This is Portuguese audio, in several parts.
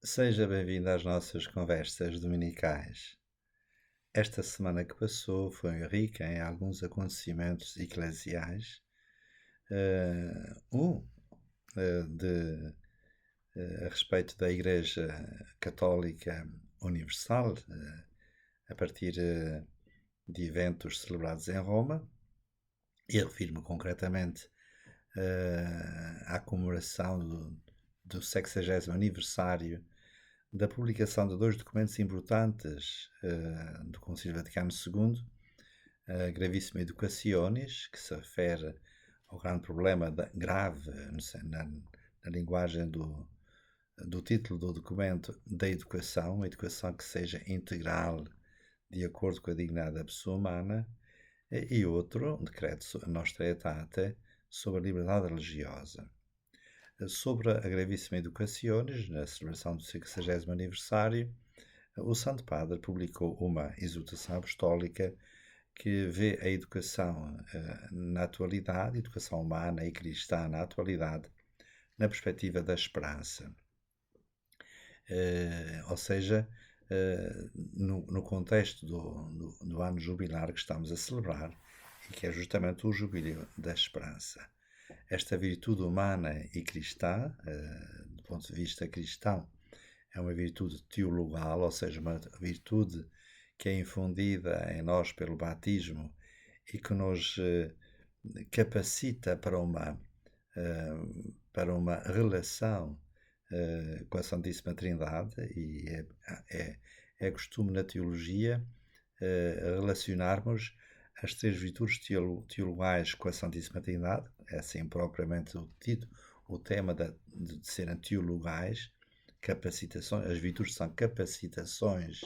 Seja bem-vindo às nossas conversas dominicais. Esta semana que passou foi rica em alguns acontecimentos eclesiais. Um a respeito da Igreja Católica Universal, a partir de eventos celebrados em Roma, e eu refiro-me concretamente à comemoração do 60º aniversário da publicação de dois documentos importantes do Concílio Vaticano II, a Gravissima Educationis, que se refere ao grande problema grave, não sei, na linguagem do título do documento, da educação, uma educação que seja integral, de acordo com a dignidade da pessoa humana, e outro, um decreto Nostra Aetate, sobre a liberdade religiosa. Sobre a Gravíssima Educaciones, na celebração do 60º aniversário, o Santo Padre publicou uma exortação apostólica que vê a educação na atualidade, educação humana e cristã na atualidade, na perspectiva da esperança. Ou seja, no contexto do ano jubilar que estamos a celebrar, e que é justamente o Jubileu da Esperança. Esta virtude humana e cristã, do ponto de vista cristão, é uma virtude teologal, ou seja, uma virtude que é infundida em nós pelo batismo e que nos capacita para uma relação com a Santíssima Trindade, e é costume na teologia relacionarmos as três virtudes teologais com a Santíssima Trindade, é assim propriamente o tema de serem teologais, capacitações. As virtudes são capacitações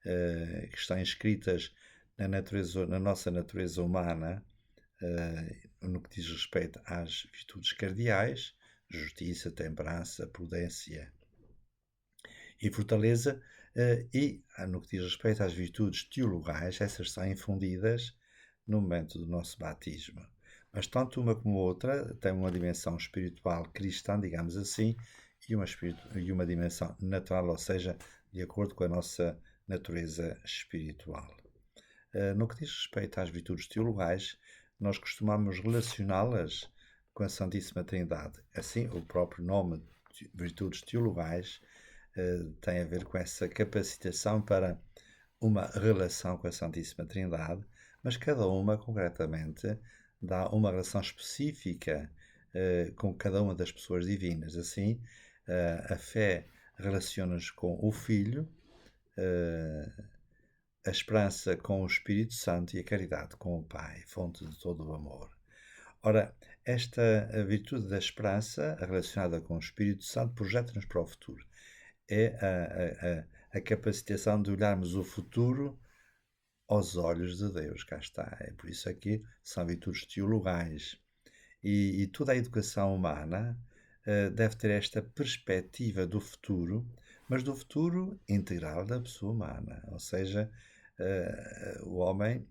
que estão inscritas na nossa natureza humana, no que diz respeito às virtudes cardeais, justiça, temperança, prudência e fortaleza, e no que diz respeito às virtudes teologais, essas são infundidas no momento do nosso batismo. Mas tanto uma como outra têm uma dimensão espiritual cristã, digamos assim, e uma dimensão natural, ou seja, de acordo com a nossa natureza espiritual. No que diz respeito às virtudes teologais, nós costumamos relacioná-las com a Santíssima Trindade. Assim, o próprio nome de virtudes teologais tem a ver com essa capacitação para uma relação com a Santíssima Trindade, mas cada uma, concretamente, dá uma relação específica com cada uma das pessoas divinas. Assim, a fé relaciona-nos com o Filho, a esperança com o Espírito Santo e a caridade com o Pai, fonte de todo o amor. Ora, esta virtude da esperança, relacionada com o Espírito Santo, projeta-nos para o futuro. É a capacitação de olharmos o futuro aos olhos de Deus. Cá está. É por isso aqui são virtudes teologais. E toda a educação humana deve ter esta perspectiva do futuro, mas do futuro integral da pessoa humana. Ou seja, o homem,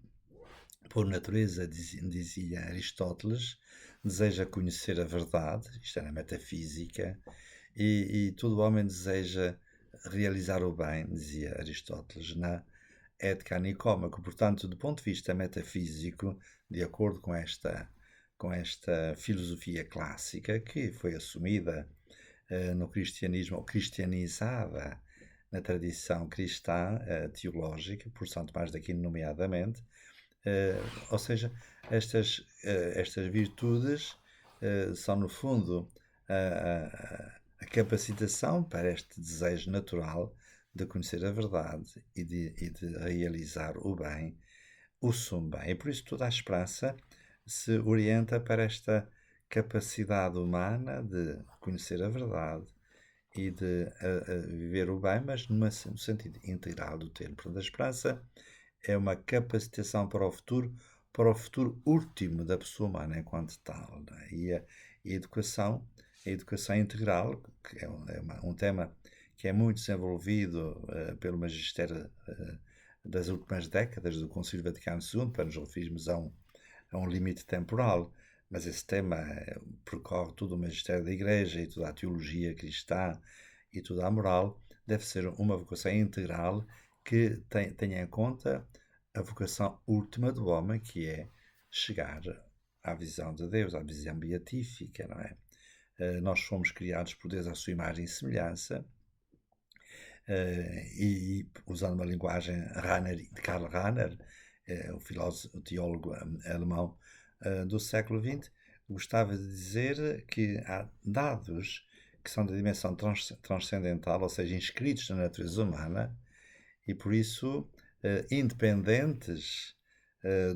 por natureza, dizia Aristóteles, deseja conhecer a verdade, isto é na metafísica, e todo homem deseja realizar o bem, dizia Aristóteles, na ética nicômaco. Portanto, do ponto de vista metafísico, de acordo com esta filosofia clássica que foi assumida no cristianismo, ou cristianizada na tradição cristã teológica, por Santo Tomás de Aquino nomeadamente, ou seja, estas virtudes são no fundo a capacitação para este desejo natural de conhecer a verdade e de realizar o bem, o sumo bem. E por isso toda a esperança se orienta para esta capacidade humana de conhecer a verdade e de viver o bem, mas no sentido integral do termo. Portanto, a esperança é uma capacitação para o futuro último da pessoa humana enquanto tal. É? E a educação integral, que é um tema que é muito desenvolvido pelo magistério das últimas décadas do Concílio Vaticano II, para nos referirmos a um limite temporal, mas esse tema percorre todo o magistério da Igreja e toda a teologia cristã e toda a moral deve ser uma vocação integral que tenha em conta a vocação última do homem, que é chegar à visão de Deus, à visão beatífica, não é? Nós fomos criados por Deus à sua imagem e semelhança, e usando uma linguagem de Karl Rahner, o filósofo, o teólogo alemão do século XX, gostava de dizer que há dados que são da dimensão transcendental, ou seja, inscritos na natureza humana, e por isso independentes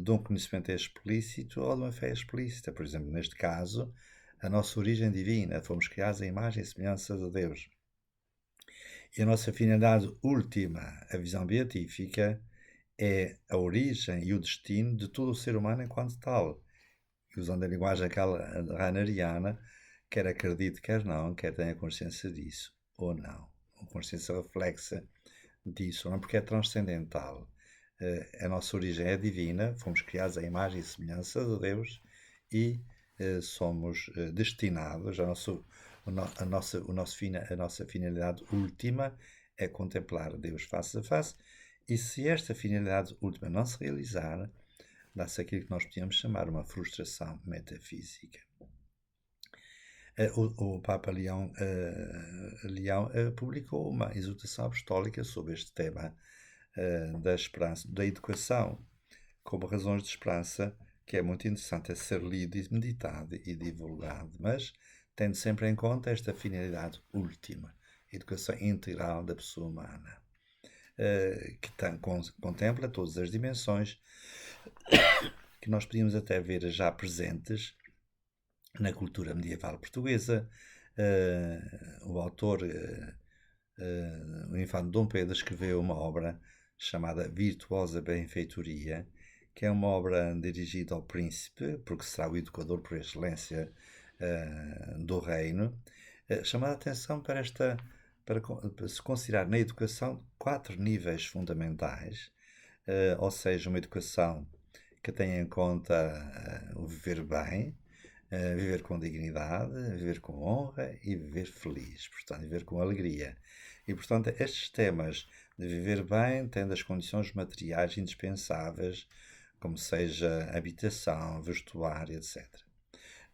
de um conhecimento explícito ou de uma fé explícita. Por exemplo, neste caso, a nossa origem divina, fomos criados à imagem e semelhança de Deus. E a nossa finalidade última, a visão beatífica, é a origem e o destino de todo o ser humano enquanto tal. E usando a linguagem aquela raineriana, quer acredite, quer não, quer tenha consciência disso ou não. Uma consciência reflexa disso, não, porque é transcendental. A nossa origem é divina, fomos criados à imagem e semelhança de Deus e somos destinados, a nossa finalidade última é contemplar Deus face a face, e se esta finalidade última não se realizar, dá-se aquilo que nós podíamos chamar uma frustração metafísica. O Papa Leão publicou uma exortação apostólica sobre este tema da esperança, da educação, como razões de esperança, que é muito interessante a ser lido e meditado e divulgado, mas tendo sempre em conta esta finalidade última, a educação integral da pessoa humana, que contempla todas as dimensões que nós podíamos até ver já presentes na cultura medieval portuguesa. O autor, o infante Dom Pedro, escreveu uma obra chamada Virtuosa Benfeitoria, que é uma obra dirigida ao príncipe, porque será o educador por excelência do reino, chamando a atenção para se considerar na educação 4 níveis fundamentais, ou seja, uma educação que tenha em conta o viver bem, viver com dignidade, viver com honra e viver feliz, portanto, viver com alegria. E, portanto, estes temas de viver bem, tendo as condições materiais indispensáveis, como seja habitação, vestuário, etc.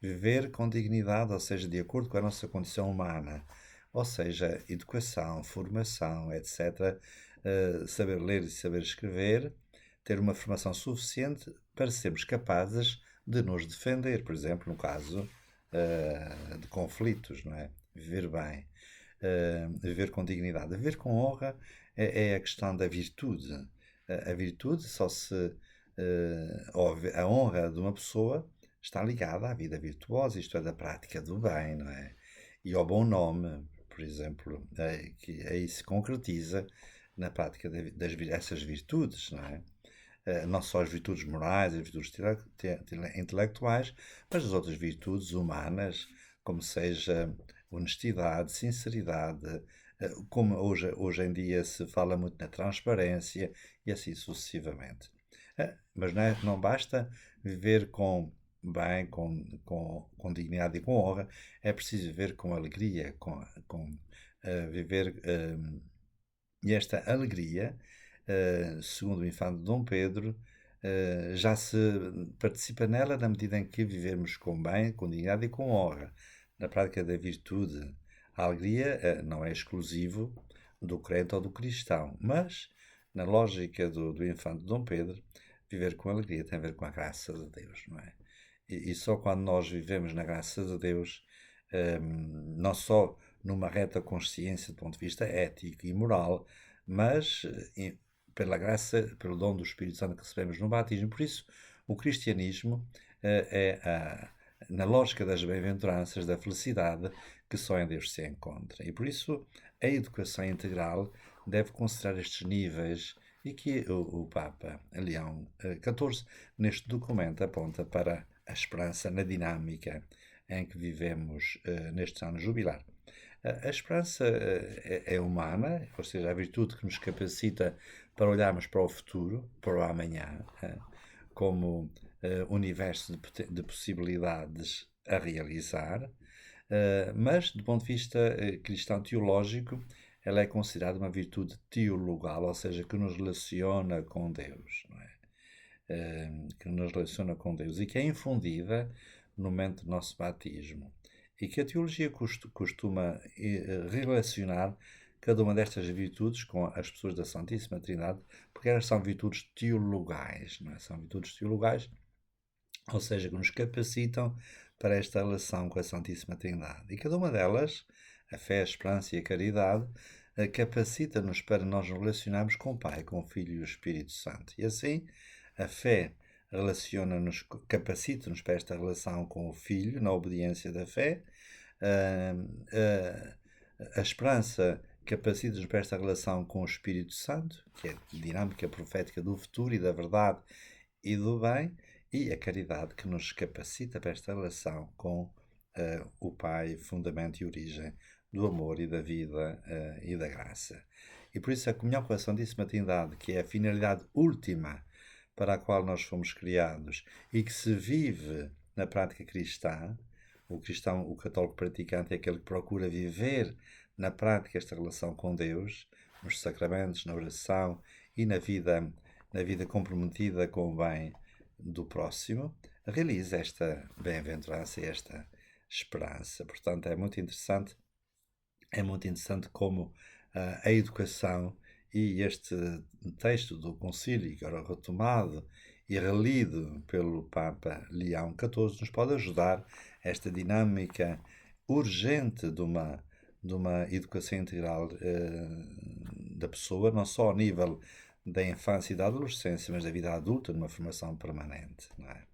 Viver com dignidade, ou seja, de acordo com a nossa condição humana, ou seja, educação, formação, etc. Saber ler e saber escrever, ter uma formação suficiente para sermos capazes de nos defender, por exemplo, no caso de conflitos, não é? Viver bem, viver com dignidade. Viver com honra é a questão da virtude. A virtude só se... a honra de uma pessoa está ligada à vida virtuosa, isto é, da prática do bem, não é? E ao bom nome, por exemplo, que aí se concretiza na prática dessas virtudes, não é? Não só as virtudes morais, as virtudes intelectuais, mas as outras virtudes humanas, como seja honestidade, sinceridade, como hoje em dia se fala muito na transparência e assim sucessivamente. Mas não basta viver com bem, com dignidade e com honra, é preciso viver com alegria, viver. E esta alegria, segundo o infante Dom Pedro, já se participa nela na medida em que vivemos com bem, com dignidade e com honra. Na prática da virtude, a alegria não é exclusivo do crente ou do cristão, mas, na lógica do infante Dom Pedro, viver com alegria tem a ver com a graça de Deus, não é? E só quando nós vivemos na graça de Deus, não só numa reta consciência do ponto de vista ético e moral, mas pela graça, pelo dom do Espírito Santo que recebemos no batismo. Por isso, o cristianismo na lógica das bem-aventuranças, da felicidade, que só em Deus se encontra. E por isso, a educação integral deve considerar estes níveis e que o Papa Leão XIV, neste documento, aponta para a esperança na dinâmica em que vivemos nestes anos jubilar. A esperança é humana, ou seja, a virtude que nos capacita para olharmos para o futuro, para o amanhã, como universo de possibilidades a realizar, Mas, do ponto de vista cristão teológico, ela é considerada uma virtude teologal, ou seja, que nos relaciona com Deus, não é? Que nos relaciona com Deus e que é infundida no momento do nosso batismo. E que a teologia costuma relacionar cada uma destas virtudes com as pessoas da Santíssima Trindade, porque elas são virtudes teologais, não é? São virtudes teologais, ou seja, que nos capacitam para esta relação com a Santíssima Trindade. E cada uma delas, a fé, a esperança e a caridade, capacita-nos para nós nos relacionarmos com o Pai, com o Filho e o Espírito Santo. E assim, a fé relaciona-nos, capacita-nos para esta relação com o Filho, na obediência da fé. A esperança capacita-nos para esta relação com o Espírito Santo, que é a dinâmica profética do futuro e da verdade e do bem, e a caridade que nos capacita para esta relação com o Pai, fundamento e origem do amor e da vida e da graça. E por isso a comunhão com a Santíssima Trindade, que é a finalidade última para a qual nós fomos criados e que se vive na prática cristã, o cristão, o católico praticante, é aquele que procura viver na prática esta relação com Deus, nos sacramentos, na oração e na vida comprometida com o bem do próximo, realiza esta bem-aventurança e esta esperança. Portanto, é muito interessante como a educação e este texto do Concílio, que era retomado e relido pelo Papa Leão XIV, nos pode ajudar a esta dinâmica urgente de uma educação integral da pessoa, não só ao nível da infância e da adolescência, mas da vida adulta, numa formação permanente. Não é?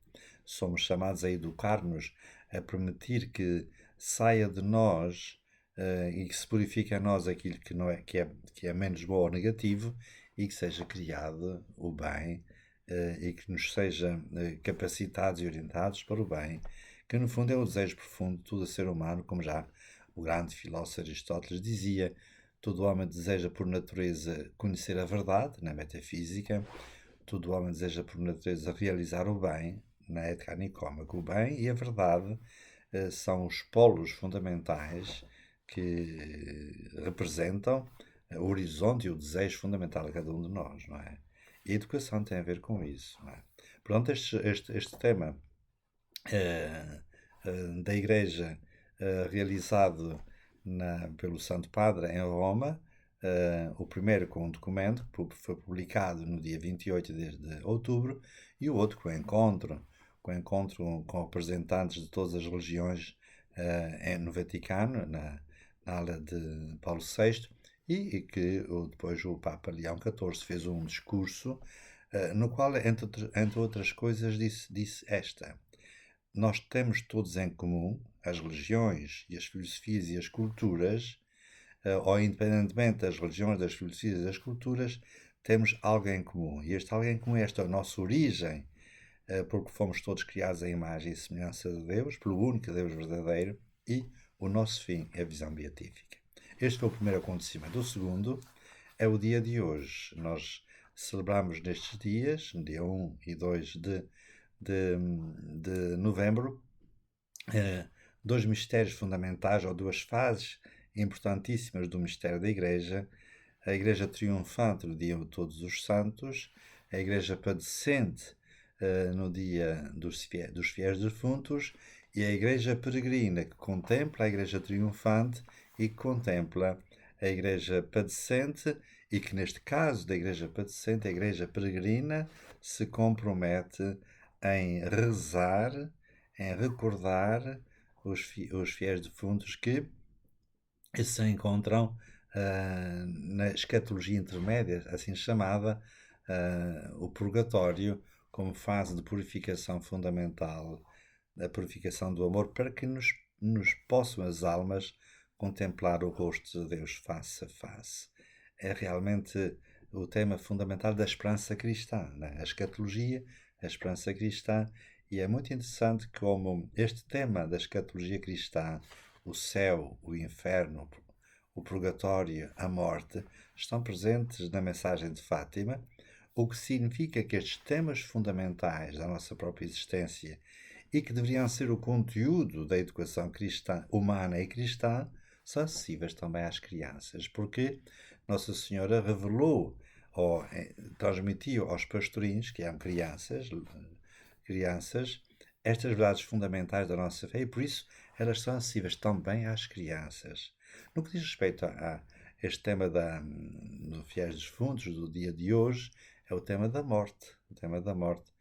Somos chamados a educar-nos, a permitir que saia de nós e que se purifique a nós aquilo que, não é, que é menos bom ou negativo e que seja criado o bem e que nos seja capacitados e orientados para o bem, que no fundo é o desejo profundo de todo ser humano, como já o grande filósofo Aristóteles dizia. Todo homem deseja por natureza conhecer a verdade, na metafísica. Todo homem deseja por natureza realizar o bem, na ética nicômaca. O bem e a verdade são os polos fundamentais que representam o horizonte e o desejo fundamental de cada um de nós, não é? E a educação tem a ver com isso, não é? Portanto, este tema da Igreja realizado pelo Santo Padre em Roma, o primeiro com um documento que foi publicado no dia 28 de outubro e o outro com encontro com representantes de todas as religiões no Vaticano, na ala de Paulo VI, e que depois o Papa Leão XIV fez um discurso no qual, entre outras coisas, disse esta: nós temos todos em comum, as religiões e as filosofias e as culturas, ou independentemente das religiões, das filosofias e das culturas, temos algo em comum. E este algo em comum é esta a nossa origem, porque fomos todos criados à imagem e semelhança de Deus, pelo único Deus verdadeiro, e o nosso fim é a visão beatífica. Este foi o primeiro acontecimento. O segundo é o dia de hoje. Nós celebramos nestes dias, no dia 1 e 2 de novembro, dois mistérios fundamentais, ou duas fases importantíssimas do mistério da Igreja: a Igreja triunfante no dia de Todos os Santos, a Igreja padecente no dia dos fiéis defuntos, e a Igreja peregrina, que contempla a Igreja triunfante e que contempla a Igreja padecente, e que neste caso da Igreja padecente, a Igreja peregrina se compromete em rezar, em recordar os fiéis defuntos que se encontram na escatologia intermédia, assim chamada, o purgatório, como fase de purificação fundamental, da purificação do amor, para que nos possam as almas contemplar o rosto de Deus face a face. É realmente o tema fundamental da esperança cristã, né? A escatologia, a esperança cristã, e é muito interessante como este tema da escatologia cristã, o céu, o inferno, o purgatório, a morte, estão presentes na mensagem de Fátima, o que significa que estes temas fundamentais da nossa própria existência e que deveriam ser o conteúdo da educação cristã, humana e cristã, são acessíveis também às crianças, porque Nossa Senhora revelou ou transmitiu aos pastorinhos, que eram crianças, estas verdades fundamentais da nossa fé e por isso elas são acessíveis também às crianças. No que diz respeito a este tema do Fiéis dos Defuntos, do dia de hoje, é o tema da morte. O tema da morte.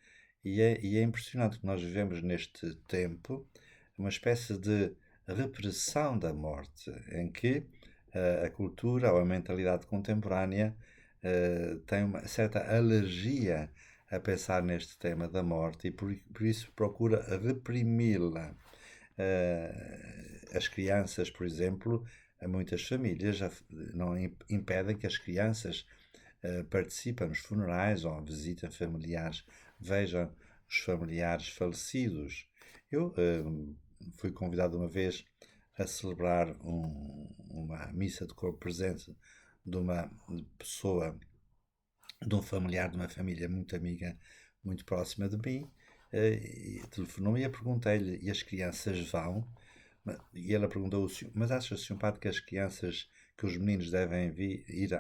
E é impressionante que nós vivemos neste tempo uma espécie de repressão da morte, em que a cultura ou a mentalidade contemporânea tem uma certa alergia a pensar neste tema da morte e por isso procura reprimi-la. As crianças, por exemplo, muitas famílias já não impedem que as crianças participem nos funerais ou visitem familiares, vejam os familiares falecidos. Eu fui convidado uma vez a celebrar uma missa de corpo presente de uma pessoa, de um familiar de uma família muito amiga, muito próxima de mim, telefonou-me e eu perguntei-lhe, e as crianças vão? E ela perguntou, mas acha, Sr. Padre, que as crianças, que os meninos devem ir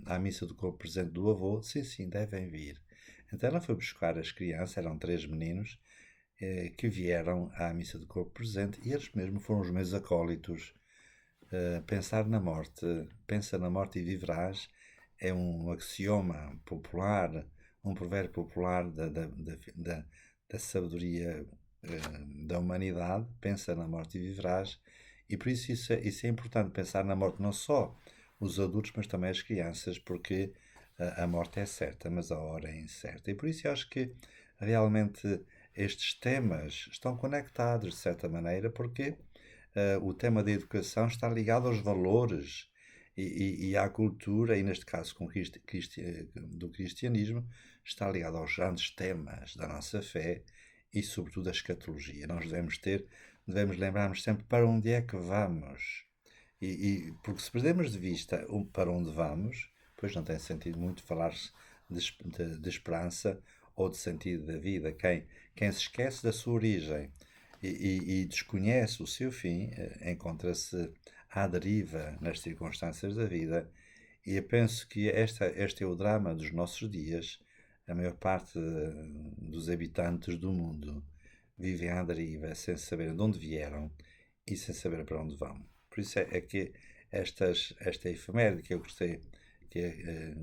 à missa do corpo presente do avô? Sim, sim, devem vir. Então ela foi buscar as crianças, eram 3 meninos, que vieram à missa do corpo presente e eles mesmo foram os meus acólitos. Pensar na morte, pensa na morte e viverás, é um axioma popular, um provérbio popular da sabedoria da humanidade, pensa na morte e viverás, e por isso é importante pensar na morte, não só os adultos, mas também as crianças, porque a morte é certa, mas a hora é incerta. E por isso eu acho que realmente estes temas estão conectados de certa maneira, porque o tema da educação está ligado aos valores e à cultura, e neste caso do cristianismo, está ligado aos grandes temas da nossa fé e, sobretudo, a escatologia. Nós devemos lembrar-nos sempre para onde é que vamos. Porque se perdemos de vista para onde vamos, pois não tem sentido muito falar-se de esperança ou de sentido da vida. Quem se esquece da sua origem e desconhece o seu fim, encontra-se à deriva nas circunstâncias da vida. E eu penso que este é o drama dos nossos dias. A maior parte dos habitantes do mundo vivem à deriva sem saber de onde vieram e sem saber para onde vão. Por isso é que esta efeméride que eu gostei, que, eh,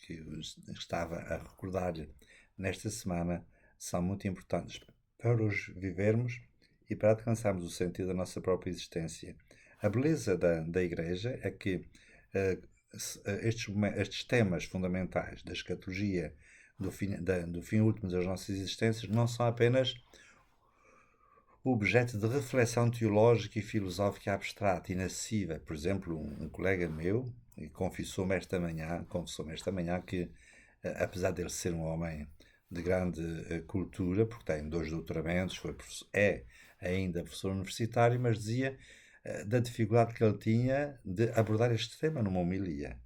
que eu estava a recordar-lhe nesta semana, são muito importantes para os vivermos e para alcançarmos o sentido da nossa própria existência. A beleza da Igreja é que estes temas fundamentais da escatologia, do fim último das nossas existências, não são apenas objeto de reflexão teológica e filosófica abstrata, inacessível. Por exemplo, um colega meu confessou-me esta manhã que, apesar de ele ser um homem de grande cultura, porque tem 2 doutoramentos, é ainda professor universitário, mas dizia da dificuldade que ele tinha de abordar este tema numa homilia.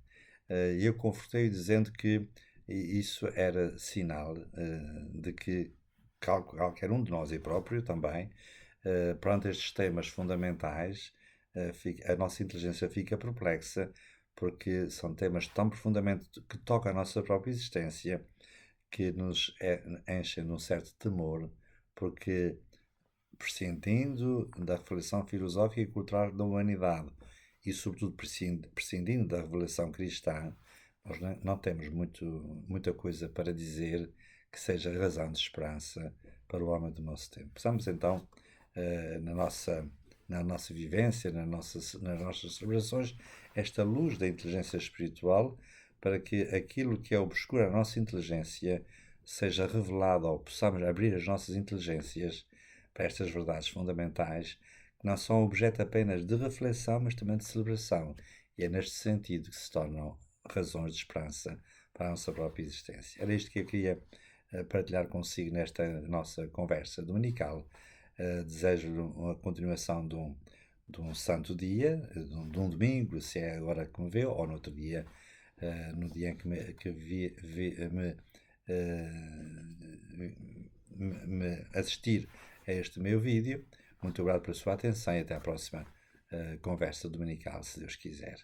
E eu confortei-o dizendo que isso era sinal de que qualquer um de nós e próprio também, perante estes temas fundamentais, a nossa inteligência fica perplexa, porque são temas tão profundamente que tocam a nossa própria existência, que nos enchem de um certo temor, porque prescindindo da reflexão filosófica e cultural da humanidade e, sobretudo, prescindindo da revelação cristã, nós não temos muita coisa para dizer que seja razão de esperança para o homem do nosso tempo. Precisamos então, na nossa vivência, nas nossas celebrações, esta luz da inteligência espiritual para que aquilo que é obscuro à nossa inteligência seja revelado ou possamos abrir as nossas inteligências para estas verdades fundamentais que não são objeto apenas de reflexão, mas também de celebração. E é neste sentido que se tornam razões de esperança para a nossa própria existência. Era isto que eu queria partilhar consigo nesta nossa conversa dominical. Desejo-lhe uma continuação de um santo dia, de um domingo, se é agora que me vê, ou no outro dia, no dia em que me me assistir a este meu vídeo. Muito obrigado pela sua atenção e até à próxima conversa dominical, se Deus quiser.